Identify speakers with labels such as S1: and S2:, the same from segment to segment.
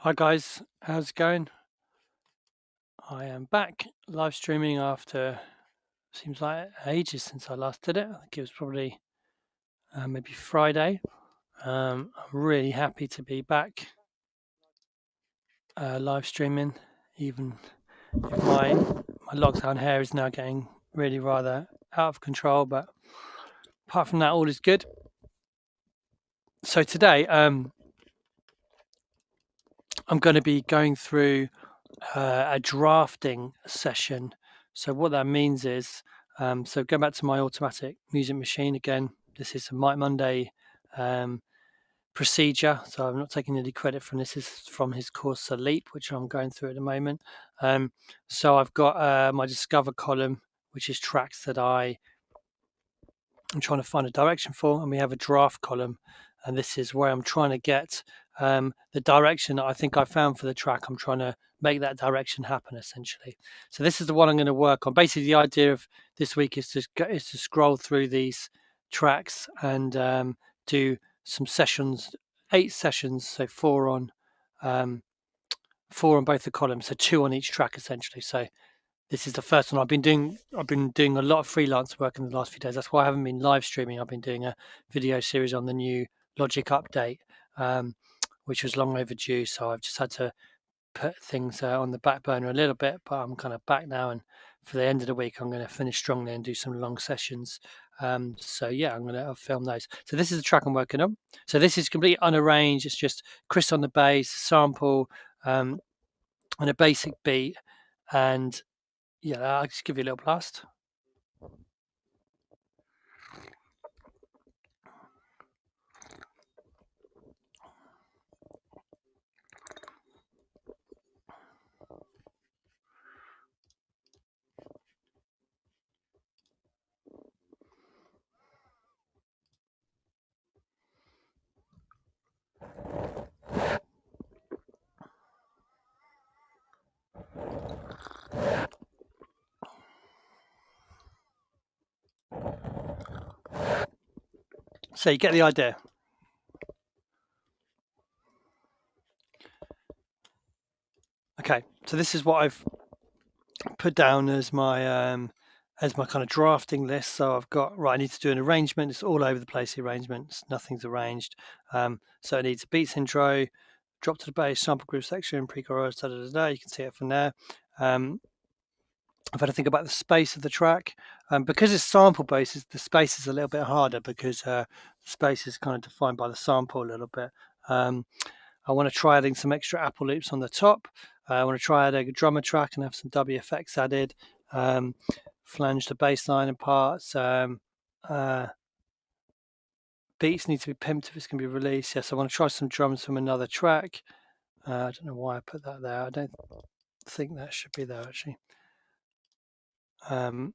S1: Hi guys, how's it going? I am back live streaming after seems like ages since I last did it. I think it was probably maybe Friday. I'm really happy to be back live streaming, even if my lockdown hair is now getting really rather out of control. But apart from that, all is good. So today, I'm going to be going through a drafting session. So what that means is, so go back to my automatic music machine again. This is a Mike Monday procedure, so I'm not taking any credit from this. This is from his course Leap, which I'm going through at the moment. So I've got my Discover column, which is tracks that I'm trying to find a direction for, and we have a draft column, and this is where I'm trying to get the direction that I think I found for the track. I'm trying to make that direction happen, essentially. So this is the one I'm going to work on. Basically, the idea of this week is to scroll through these tracks and do some sessions, 8 sessions, so four on both the columns, so 2 on each track, essentially. So this is the first one I've been doing. I've been doing a lot of freelance work in the last few days. That's why I haven't been live streaming. I've been doing a video series on the new Logic update, which was long overdue. So I've just had to put things on the back burner a little bit, but I'm kind of back now. And for the end of the week, I'm going to finish strongly and do some long sessions. So yeah, I'm going to film those. So this is the track I'm working on. So this is completely unarranged. It's just Chris on the bass, sample, and a basic beat. And yeah, I'll just give you a little blast. So you get the idea. Okay, so this is what I've put down as my kind of drafting list. So I've got right. I need to do an arrangement. It's all over the place. The arrangements, nothing's arranged. So it needs a beats intro, drop to the bass, sample group section, pre-chorus. Da, da, da, da. You can see it from there. I've had to think about the space of the track because it's sample based. The space is a little bit harder because the space is kind of defined by the sample a little bit. I want to try adding some extra Apple loops on the top. I want to try adding a drummer track and have some W effects added. Flange the bass line in parts. Beats need to be pimped if it's going to be released. Yes, I want to try some drums from another track. I don't know why I put that there. I don't think that should be there actually. And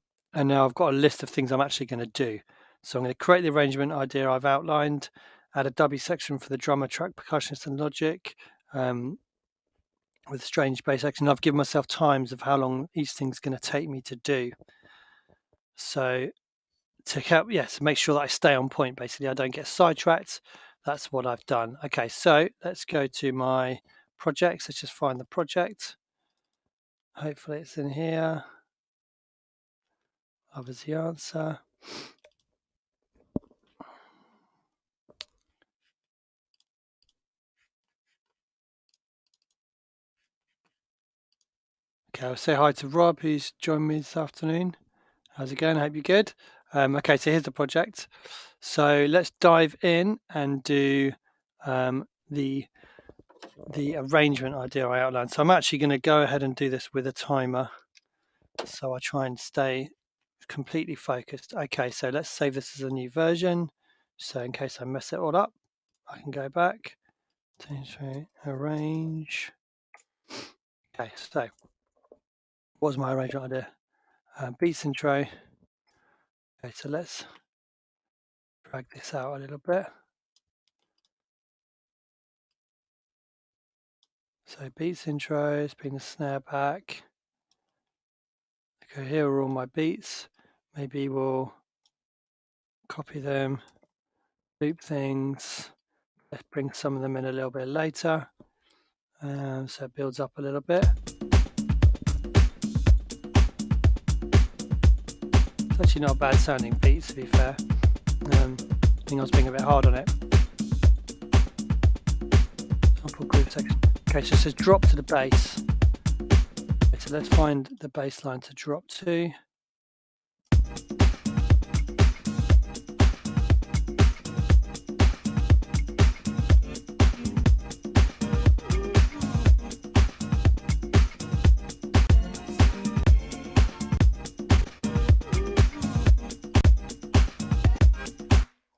S1: now I've got a list of things I'm actually going to do. So I'm going to create the arrangement idea I've outlined, add a W section for the drummer track, percussionist and Logic, with strange bass section. I've given myself times of how long each thing's going to take me to do. So to help, yes, make sure that I stay on point, basically, I don't get sidetracked. That's what I've done. Okay, so let's go to my projects. Let's just find the project. Hopefully it's in here. Others the answer. Okay, I'll say hi to Rob, who's joined me this afternoon. How's it going? I hope you're good. Okay, so here's the project. So let's dive in and do the arrangement idea I outlined. So I'm actually going to go ahead and do this with a timer. So I try and stay completely focused. Okay, so let's save this as a new version. So in case I mess it all up, I can go back. Arrange. Okay, so what was my arrangement idea? Beats intro. Okay, so let's drag this out a little bit. So beats intro, bring the snare back. Okay, here are all my beats. Maybe we'll copy them, loop things. Let's bring some of them in a little bit later. So it builds up a little bit. It's actually not a bad sounding beat, to be fair. I think I was being a bit hard on it. Sample groove section. Okay, so it says drop to the bass. Okay, so let's find the bass line to drop to.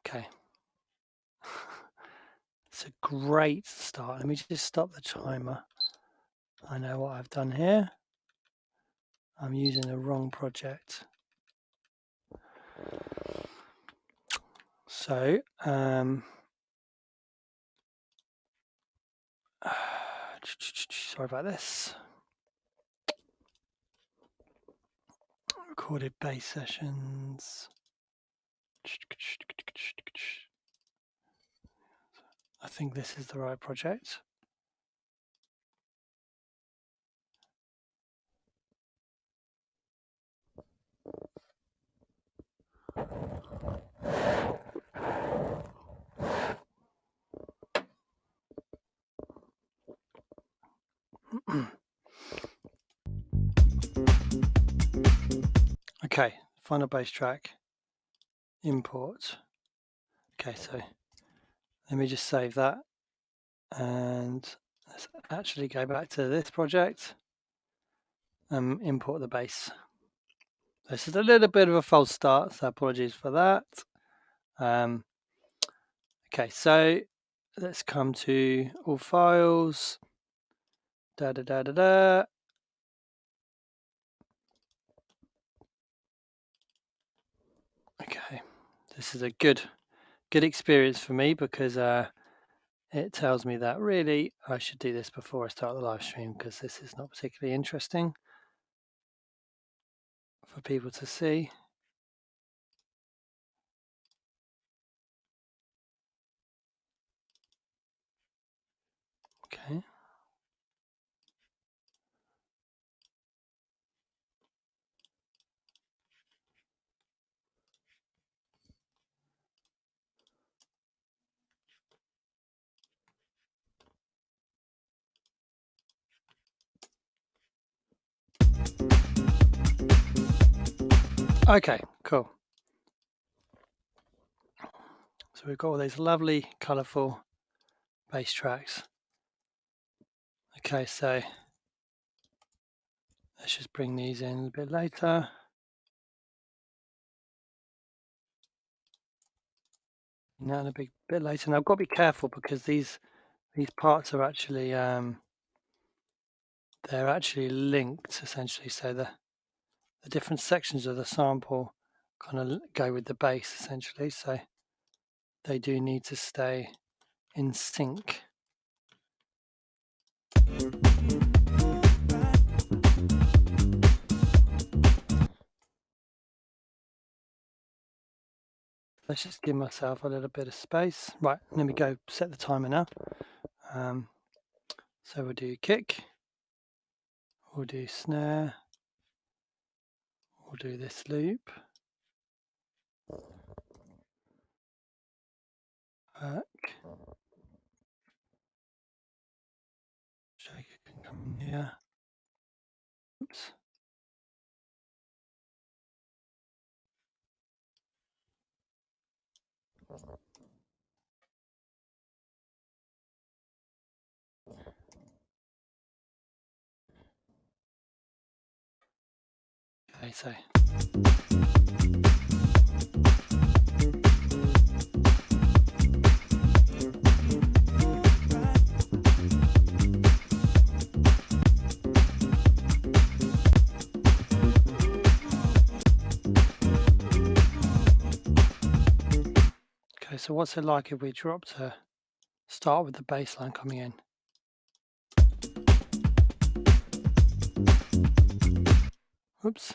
S1: Okay. It's a great start. Let me just stop the timer. I know what I've done here. I'm using the wrong project. So, sorry about this. Recorded bass sessions. I think this is the right project. Okay, final bass track, import. Okay, so let me just save that and let's actually go back to this project and import the bass. This is a little bit of a false start, so apologies for that. Okay, so let's come to all files. Okay, this is a good experience for me because it tells me that really I should do this before I start the live stream because this is not particularly interesting for people to see. Okay. Okay, cool. So we've got all these lovely, colourful bass tracks. Okay, so let's just bring these in a bit later. Now in a bit later. Now I've got to be careful because these parts are actually they're actually linked essentially. So the different sections of the sample kind of go with the bass essentially. So they do need to stay in sync. Let's just give myself a little bit of space. Right, let me go set the timer now. So we'll do kick, we'll do snare, we'll do this loop, back, shaker can come in here, oops. Okay, so okay, so what's it like if we drop to start with the bass line coming in? Oops.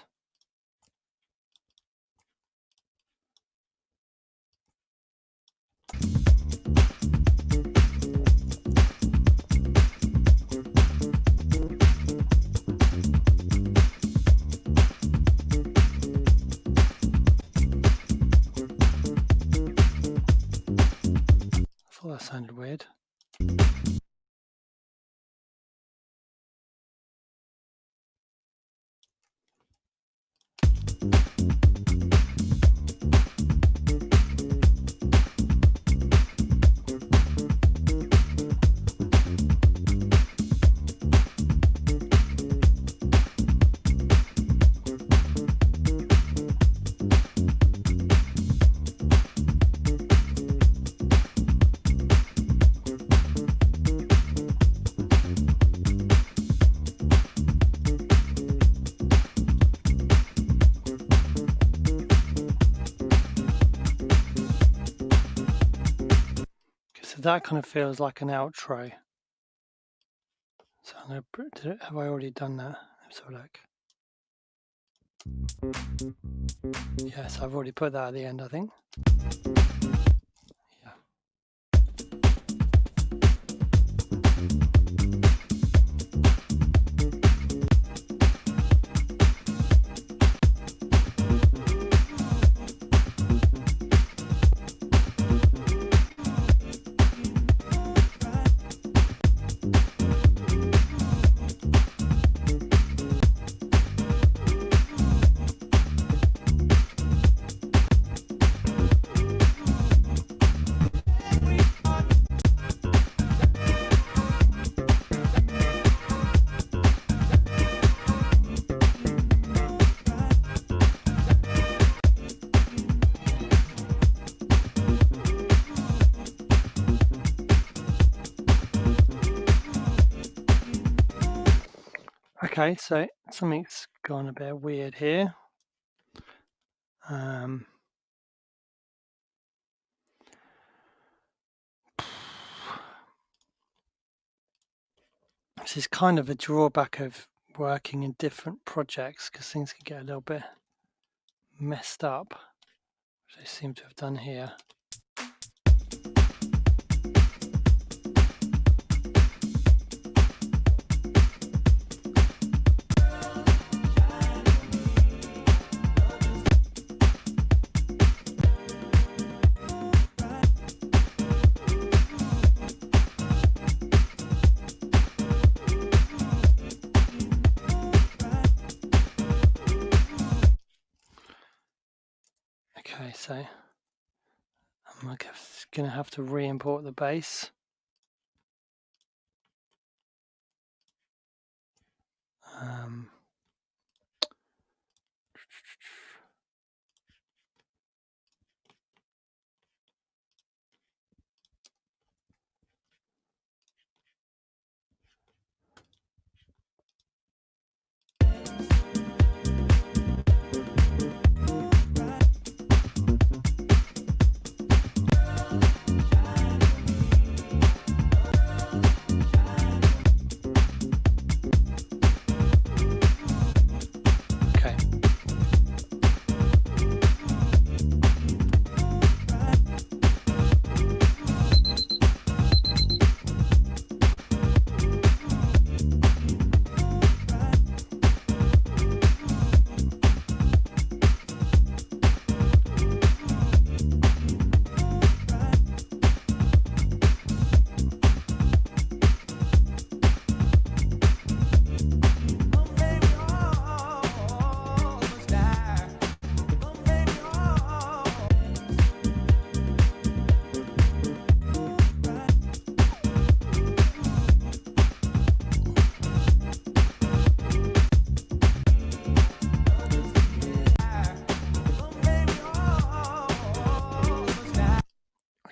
S1: thought that sounded weird. So that kind of feels like an outro. So I'm going to put it. Have I already done that? Let's have a look. Yes, I've already put that at the end, I think. Yeah. Okay, so something's gone a bit weird here. This is kind of a drawback of working in different projects because things can get a little bit messed up, which they seem to have done here. Okay, so I'm going to have to re-import the base.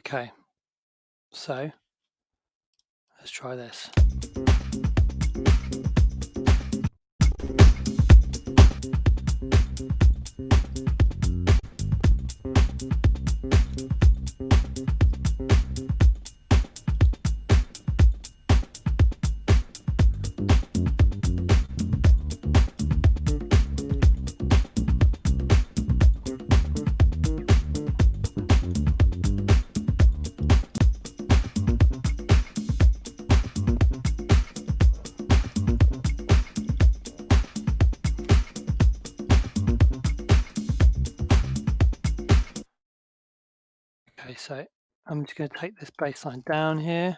S1: Okay, so let's try this. Okay, so I'm just going to take this baseline down here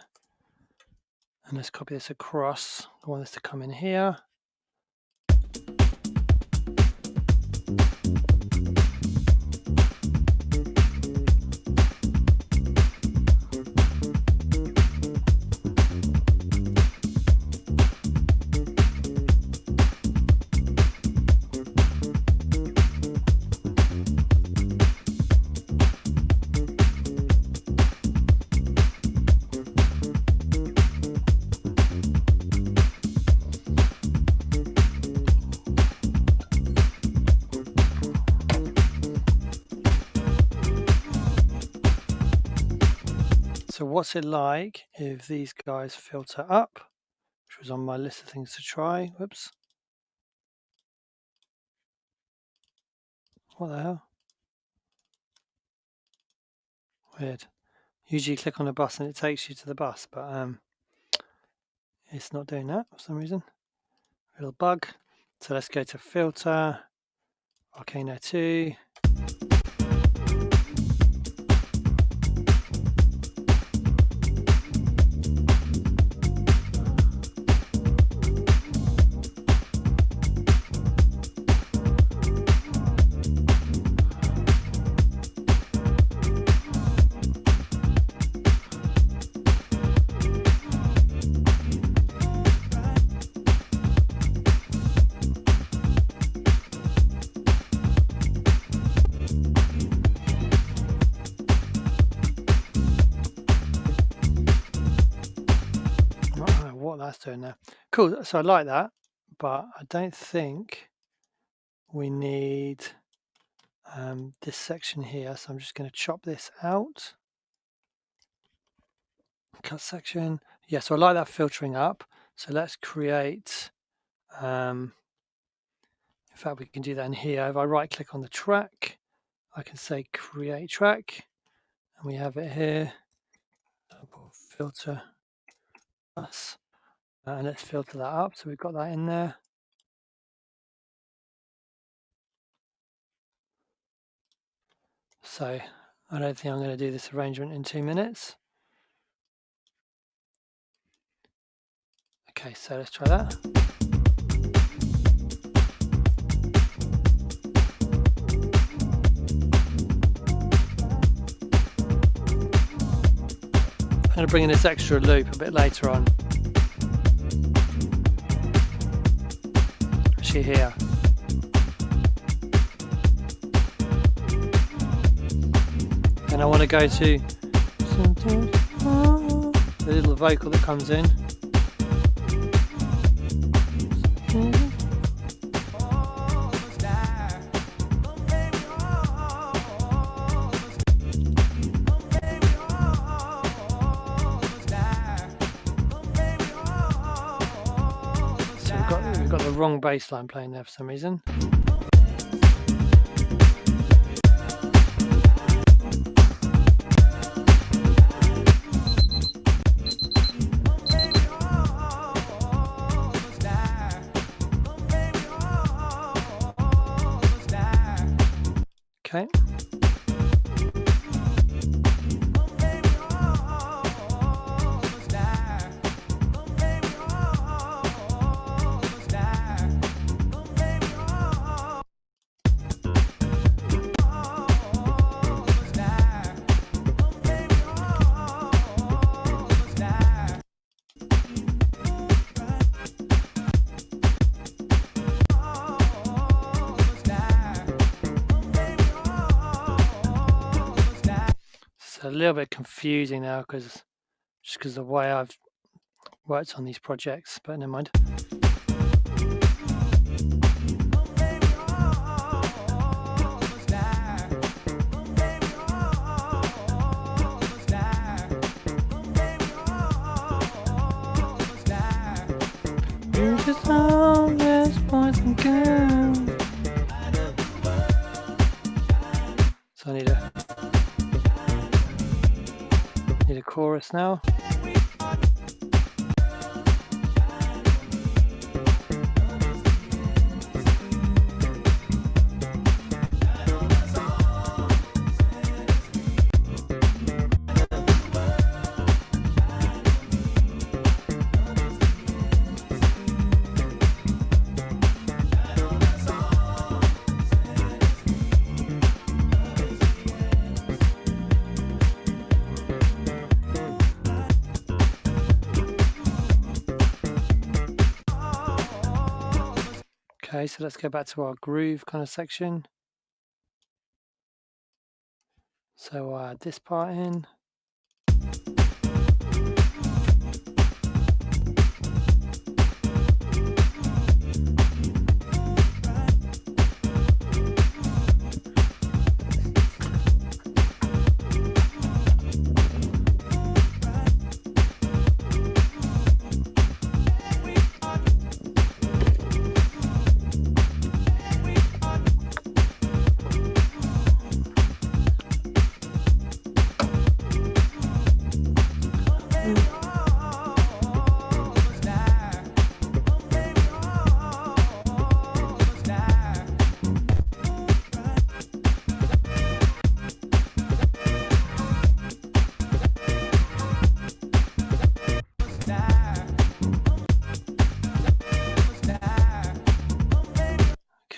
S1: and let's copy this across. I want this to come in here. So what's it like if these guys filter up, which was on my list of things to try. Whoops. What the hell? Weird. Usually you click on a bus and it takes you to the bus, but it's not doing that for some reason. A little bug. So let's go to filter, Volcano 2. That's doing there. Cool. So I like that, but I don't think we need this section here. So I'm just going to chop this out. Cut section. Yeah, so I like that filtering up. So let's create, in fact, we can do that in here. If I right click on the track, I can say create track, and we have it here. Filter plus. And let's filter that up. So we've got that in there. So I don't think I'm going to do this arrangement in 2 minutes. Okay, so let's try that. I'm going to bring in this extra loop a bit later on. Actually here. And I want to go to the little vocal that comes in. So we've got the wrong bass line playing there for some reason. Okay. A little bit confusing now because of the way I've worked on these projects, but never mind. So I need a chorus now. Okay, so let's go back to our groove kind of section. So I'll add this part in.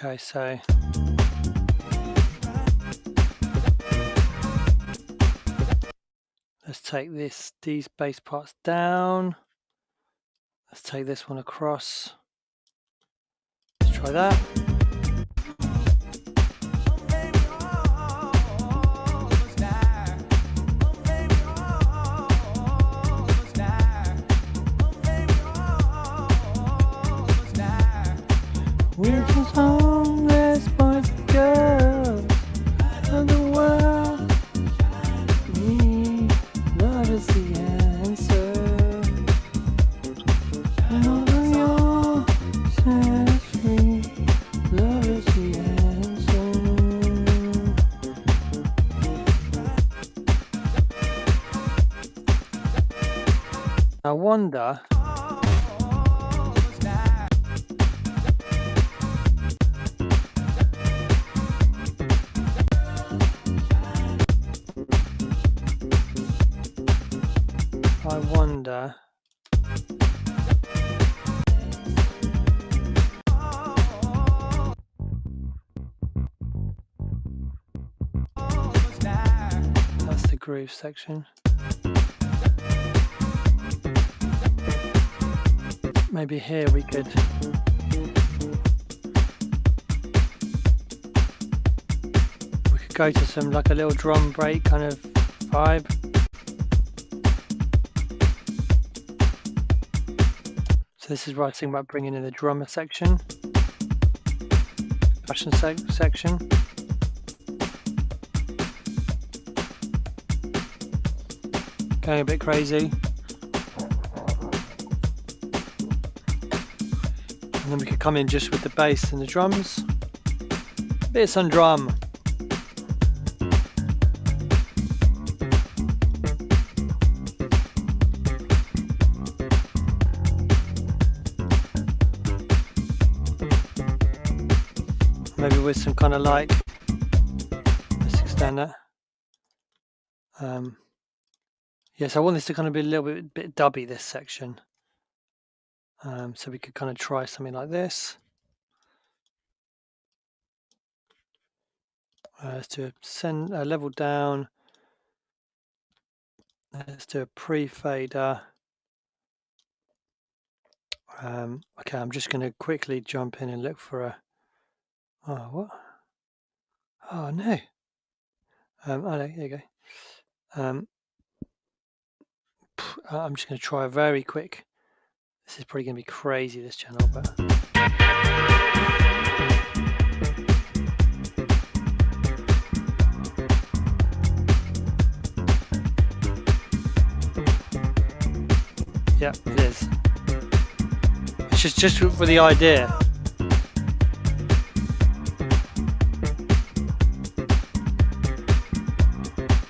S1: Okay, so let's take these bass parts down. Let's take this one across. Let's try that. We're just homeless boys and girls of the world. Love is the answer. And although you're set free, love is the answer. I wonder. That's the groove section. Maybe here we could go to some like a little drum break kind of vibe. So this is where I was thinking about bringing in the drummer section, percussion section. Going a bit crazy. And then we could come in just with the bass and the drums. Bit of some drum. Maybe with some kind of like, let's extend that. Yes, I want this to kind of be a little bit dubby, this section. So we could kind of try something like this. Let's do a level down. Let's do a pre-fader. Okay, I'm just going to quickly jump in and look for a. Oh, what? Oh no. Oh no, there you go. I'm just going to try a very quick. This is probably going to be crazy, this channel, but. Yeah, it is. It's just for the idea.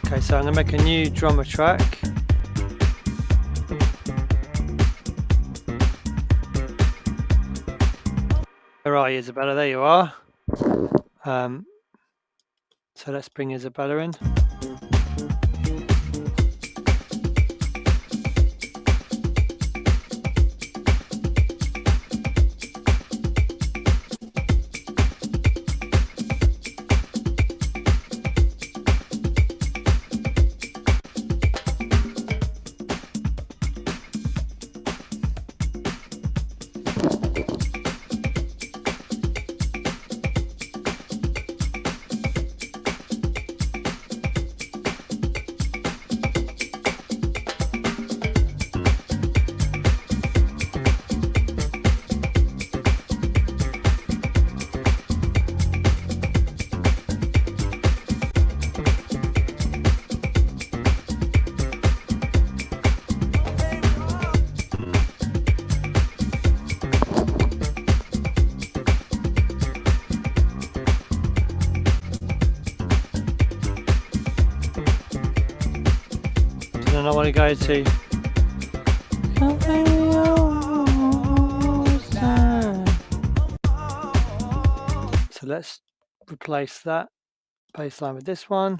S1: Okay, so I'm going to make a new drummer track. Where are you, Isabella? There you are. So let's bring Isabella in. and I want to go to so let's replace that bass line with this one.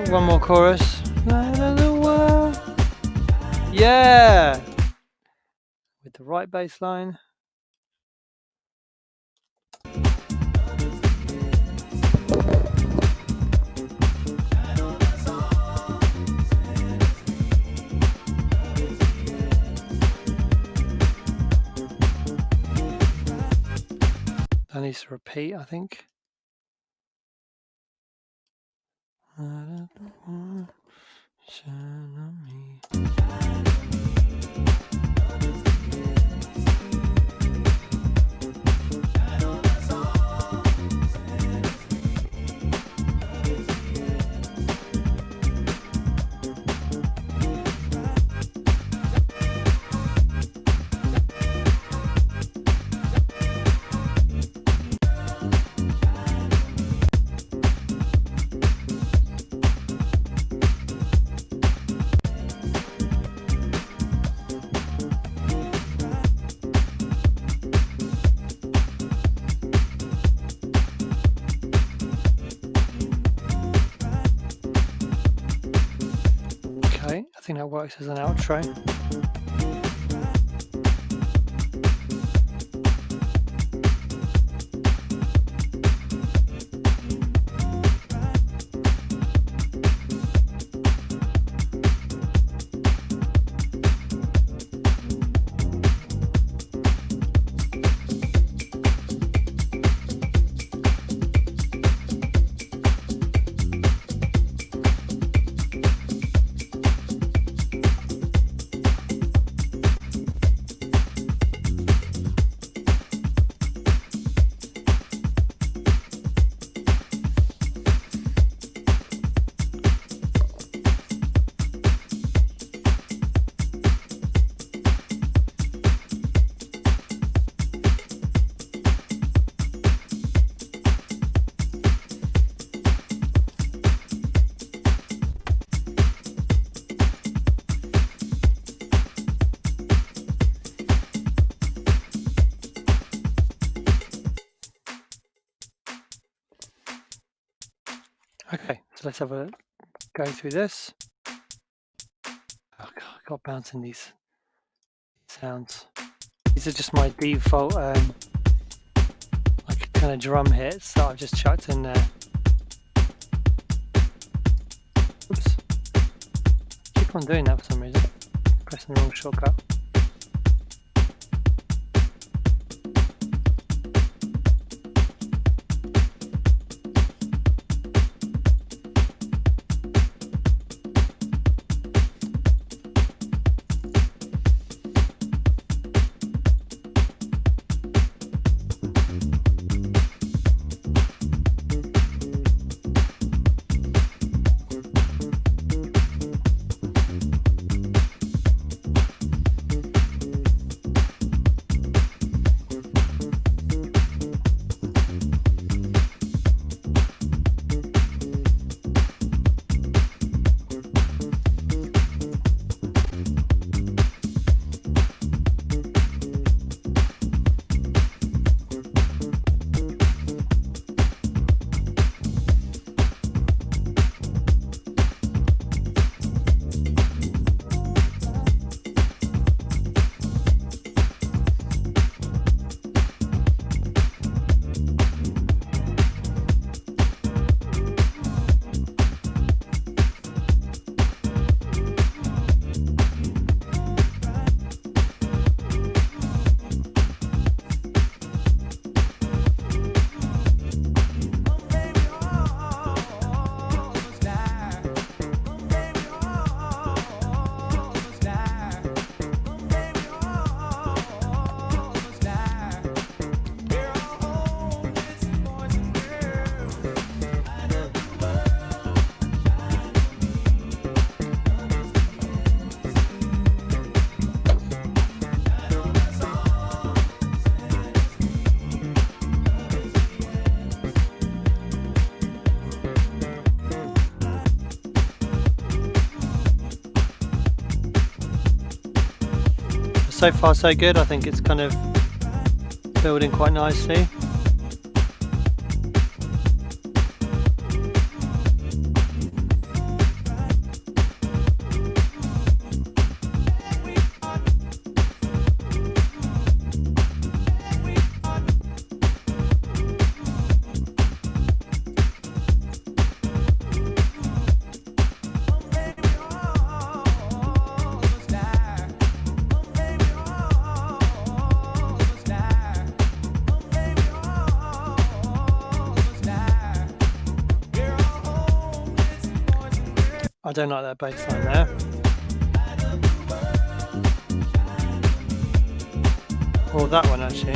S1: One more chorus. Yeah! With the right bass line. That needs to repeat, I think. Okay, I think that works as an outro. Okay, so let's have a go through this. Oh God, I got bouncing these sounds. These are just my default like kind of drum hits that I've just chucked in there. Oops. Keep on doing that for some reason. Pressing the wrong shortcut. so far so good. I think it's kind of building quite nicely. I don't like that bass line there. Or that one actually.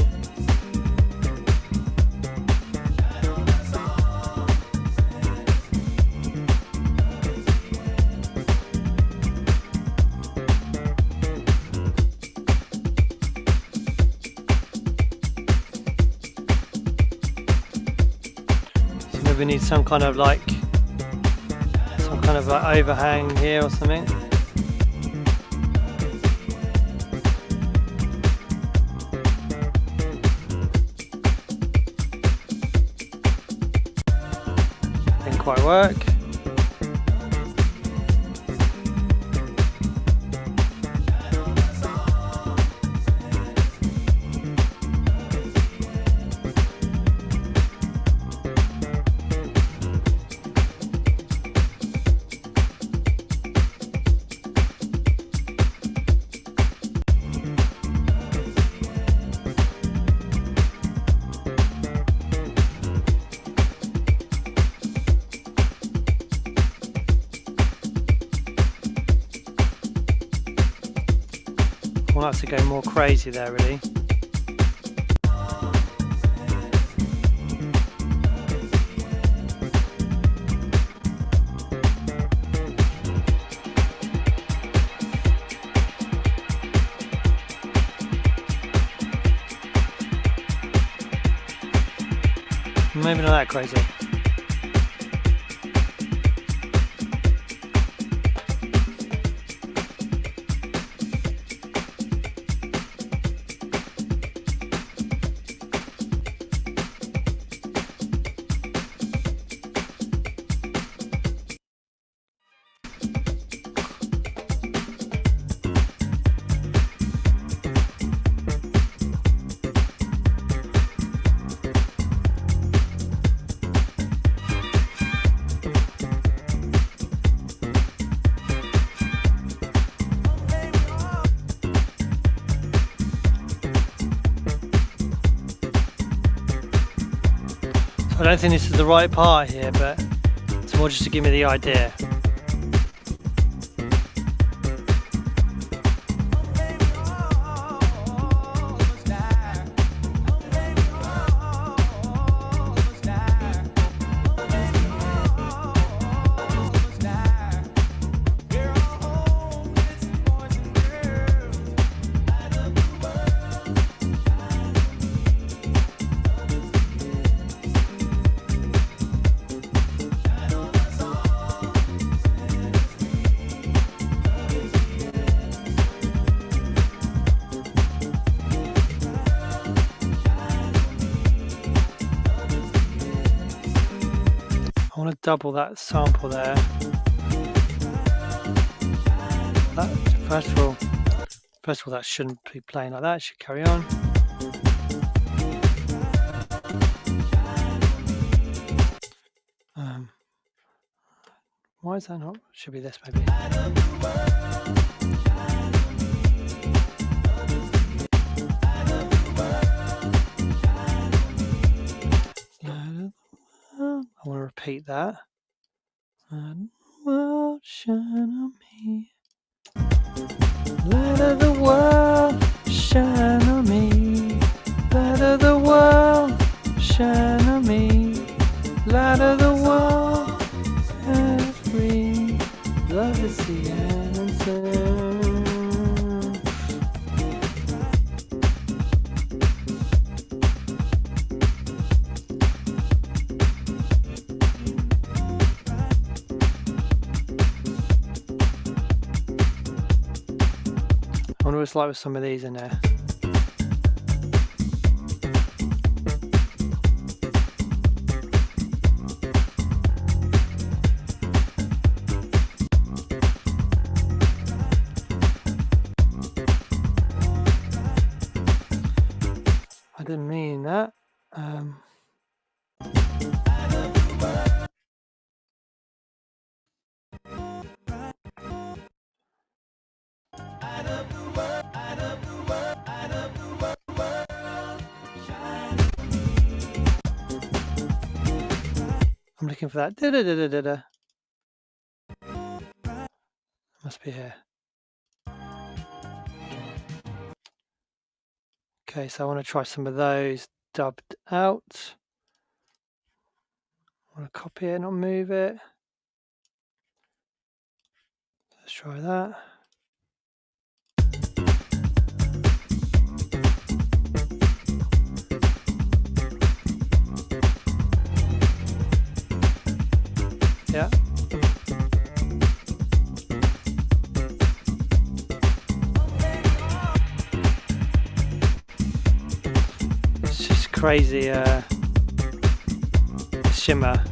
S1: So maybe we need some kind of like overhang here or something. Didn't quite work. I want us to go more crazy there, really. Maybe not that crazy. I don't think this is the right part here, but it's more just to give me the idea. I want to double that sample there. First of all, that shouldn't be playing like that. It should carry on. Why is that not? Should be this maybe. I want to repeat that. World shine on me. Light of the world shine on me. Light of the world shine on me. Light of the world is free. Love is the answer. I wonder what it's like with some of these in there. I didn't mean that. I'm looking for that. Da-da-da-da-da-da. Must be here. Okay, so I want to try some of those dubbed out. I want to copy it, not move it. Let's try that. Yeah. It's just crazy shimmer.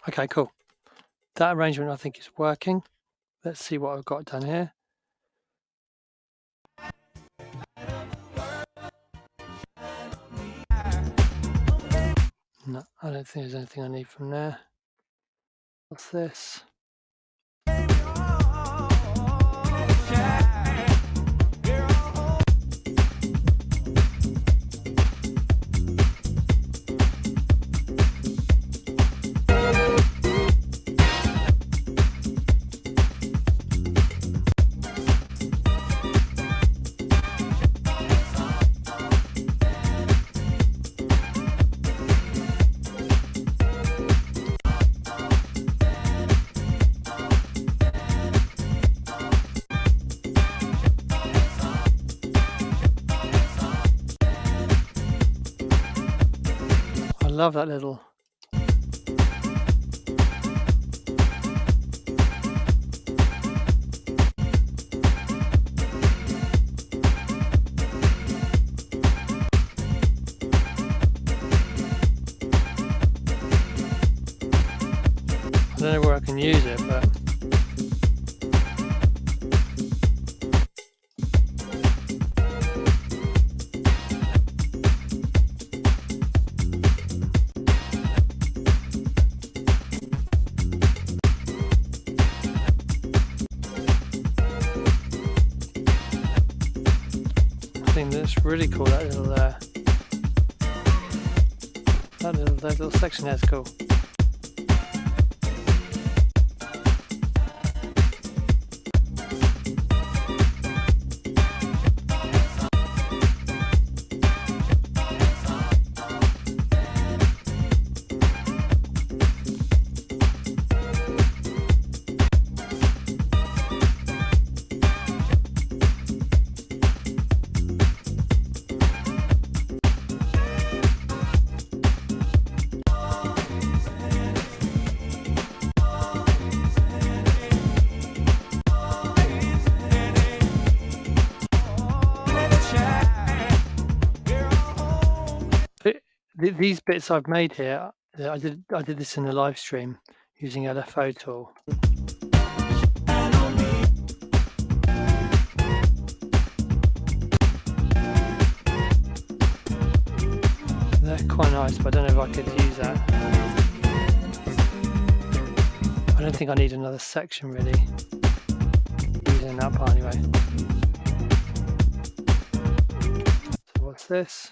S1: Okay, cool. That arrangement I think is working. Let's see what I've got done here. No, I don't think there's anything I need from there. What's this? I love that little. I don't know where I can use it, but I think that's really cool. That little section there is cool. These bits I've made here, I did this in the live stream using LFO tool. They're quite nice, but I don't know if I could use that. I don't think I need another section really. Using that part anyway. So what's this?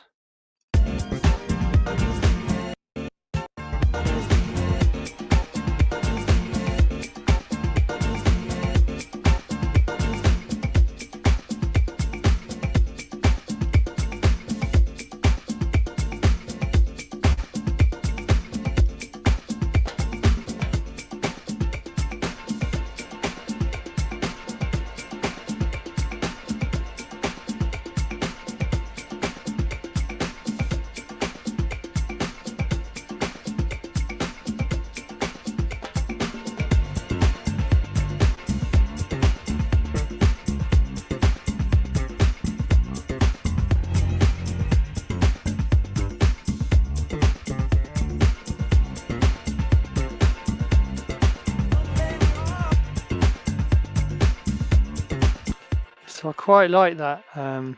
S1: So I quite like that. I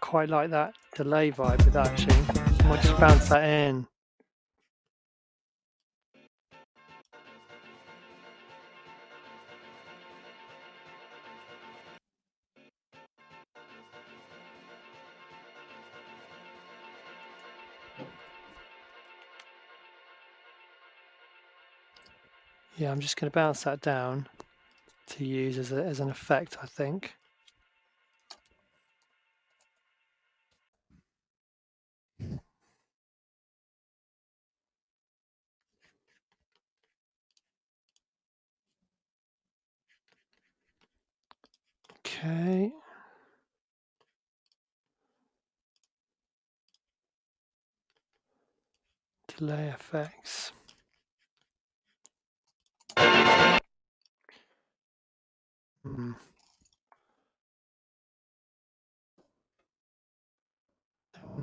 S1: quite like that delay vibe with that actually. I might just bounce that in. Yeah, I'm just going to bounce that down to use as an effect, I think. Okay. Delay effects.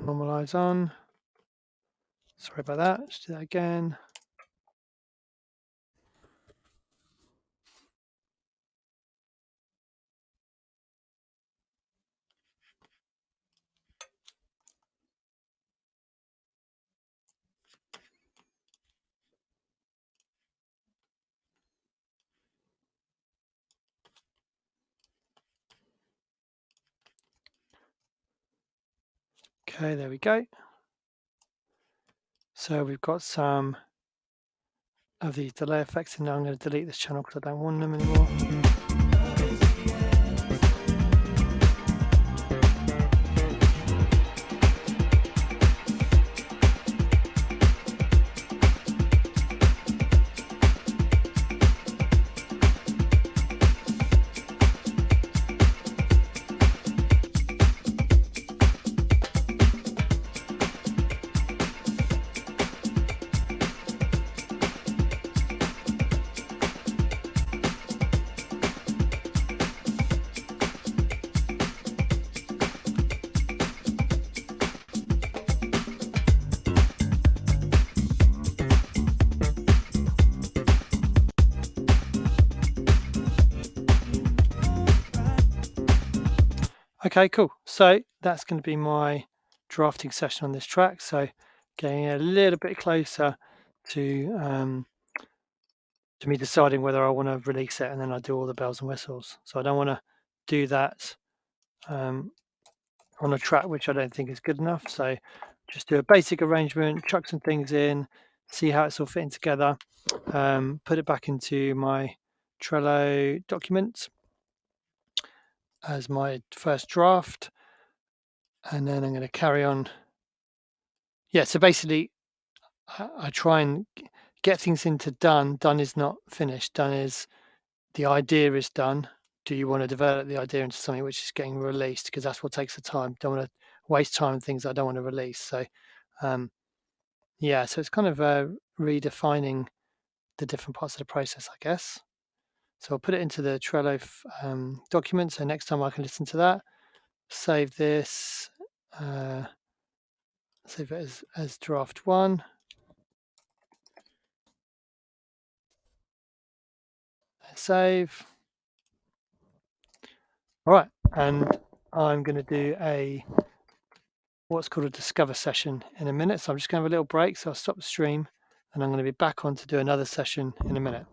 S1: Normalize on. Sorry about that. Let's do that again. Okay, there we go. So we've got some of these delay effects, and now I'm going to delete this channel because I don't want them anymore. Okay, cool. So that's going to be my drafting session on this track. So getting a little bit closer to me deciding whether I want to release it, and then I do all the bells and whistles. So I don't want to do that on a track which I don't think is good enough. So just do a basic arrangement, chuck some things in, see how it's all fitting together, put it back into my Trello document as my first draft, and then I'm going to carry on. Yeah, so basically I try and get things into done. Done is not finished. Done is the idea is done. Do you want to develop the idea into something which is getting released? Because that's what takes the time. Don't want to waste time on things I don't want to release. So, yeah, so it's kind of redefining the different parts of the process, I guess. So I'll put it into the Trello document. So next time I can listen to that, save this, save it as draft one. Save. All right, and I'm going to do what's called a discover session in a minute. So I'm just going to have a little break. So I'll stop the stream, and I'm going to be back on to do another session in a minute.